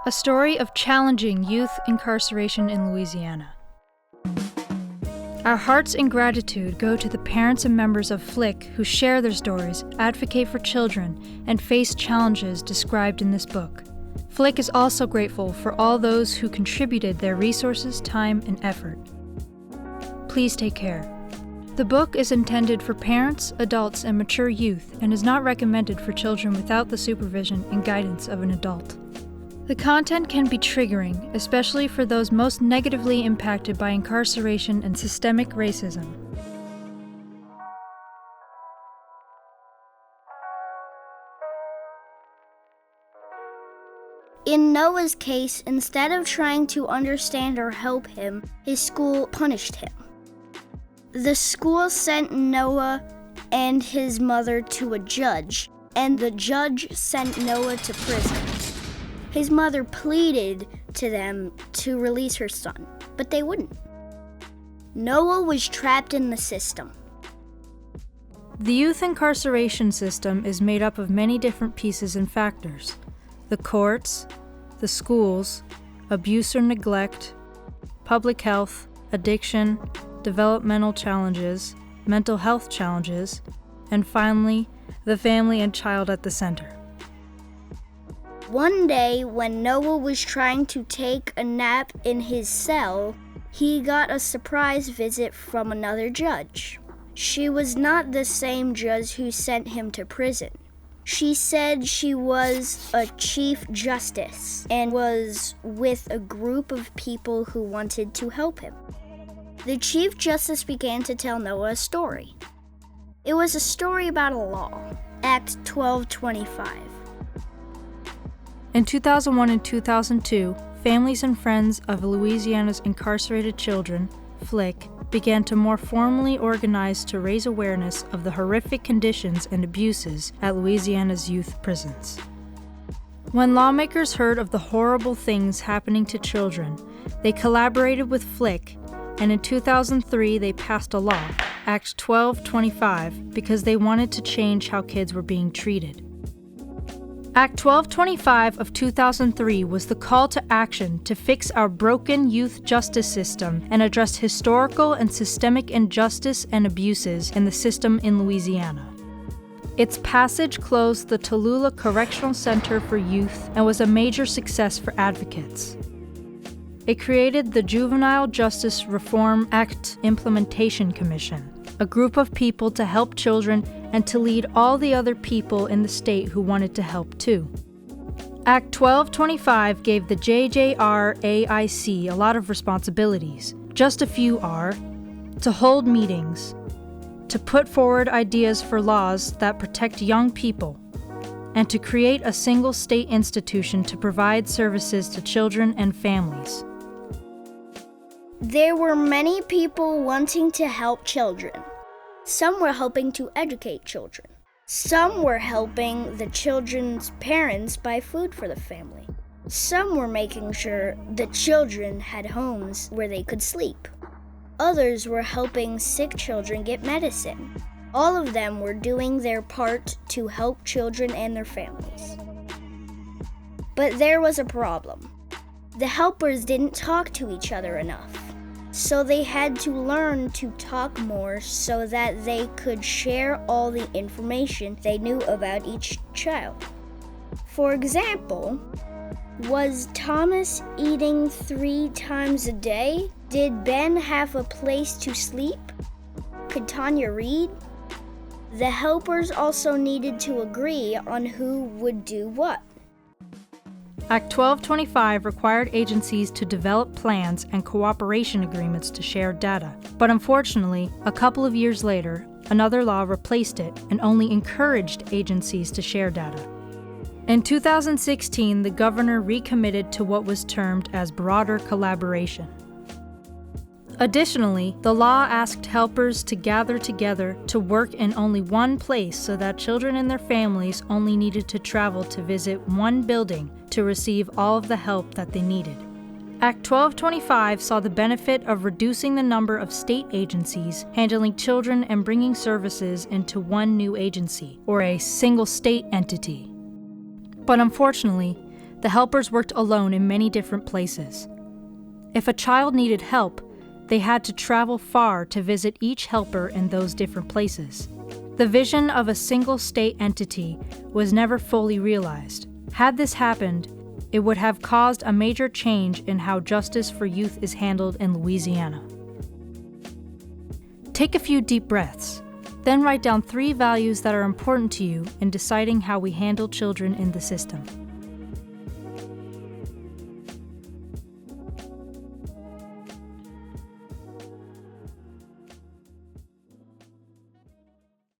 A story of challenging youth incarceration in Louisiana. Our hearts and gratitude go to the parents and members of FLIC who share their stories, advocate for children, and face challenges described in this book. FLIC is also grateful for all those who contributed their resources, time, and effort. Please take care. The book is intended for parents, adults, and mature youth and is not recommended for children without the supervision and guidance of an adult. The content can be triggering, especially for those most negatively impacted by incarceration and systemic racism. In Noah's case, instead of trying to understand or help him, his school punished him. The school sent Noah and his mother to a judge, and the judge sent Noah to prison. His mother pleaded to them to release her son, but they wouldn't. Noah was trapped in the system. The youth incarceration system is made up of many different pieces and factors. The courts, the schools, abuse or neglect, public health, addiction, developmental challenges, mental health challenges, and finally, the family and child at the center. One day, when Noah was trying to take a nap in his cell, he got a surprise visit from another judge. She was not the same judge who sent him to prison. She said she was a chief justice and was with a group of people who wanted to help him. The chief justice began to tell Noah a story. It was a story about a law, Act 1225. In 2001 and 2002, families and friends of Louisiana's incarcerated children, FLIC, began to more formally organize to raise awareness of the horrific conditions and abuses at Louisiana's youth prisons. When lawmakers heard of the horrible things happening to children, they collaborated with FLIC, and in 2003 they passed a law, Act 1225, because they wanted to change how kids were being treated. Act 1225 of 2003 was the call to action to fix our broken youth justice system and address historical and systemic injustice and abuses in the system in Louisiana. Its passage closed the Tallulah Correctional Center for Youth and was a major success for advocates. It created the Juvenile Justice Reform Act Implementation Commission, a group of people to help children and to lead all the other people in the state who wanted to help too. Act 1225 gave the JJRAIC a lot of responsibilities. Just a few are: to hold meetings, to put forward ideas for laws that protect young people, and to create a single state institution to provide services to children and families. There were many people wanting to help children. Some were helping to educate children. Some were helping the children's parents buy food for the family. Some were making sure the children had homes where they could sleep. Others were helping sick children get medicine. All of them were doing their part to help children and their families. But there was a problem. The helpers didn't talk to each other enough. So they had to learn to talk more so that they could share all the information they knew about each child. For example, was Thomas eating 3 times a day? Did Ben have a place to sleep? Could Tanya read? The helpers also needed to agree on who would do what. Act 1225 required agencies to develop plans and cooperation agreements to share data. But unfortunately, a couple of years later, another law replaced it and only encouraged agencies to share data. In 2016, the governor recommitted to what was termed as broader collaboration. Additionally, the law asked helpers to gather together to work in only one place so that children and their families only needed to travel to visit one building to receive all of the help that they needed. Act 1225 saw the benefit of reducing the number of state agencies handling children and bringing services into one new agency, or a single state entity. But unfortunately, The helpers worked alone in many different places. If a child needed help, they had to travel far to visit each helper in those different places. The vision of a single state entity was never fully realized. Had this happened, it would have caused a major change in how justice for youth is handled in Louisiana. Take a few deep breaths, then write down 3 values that are important to you in deciding how we handle children in the system.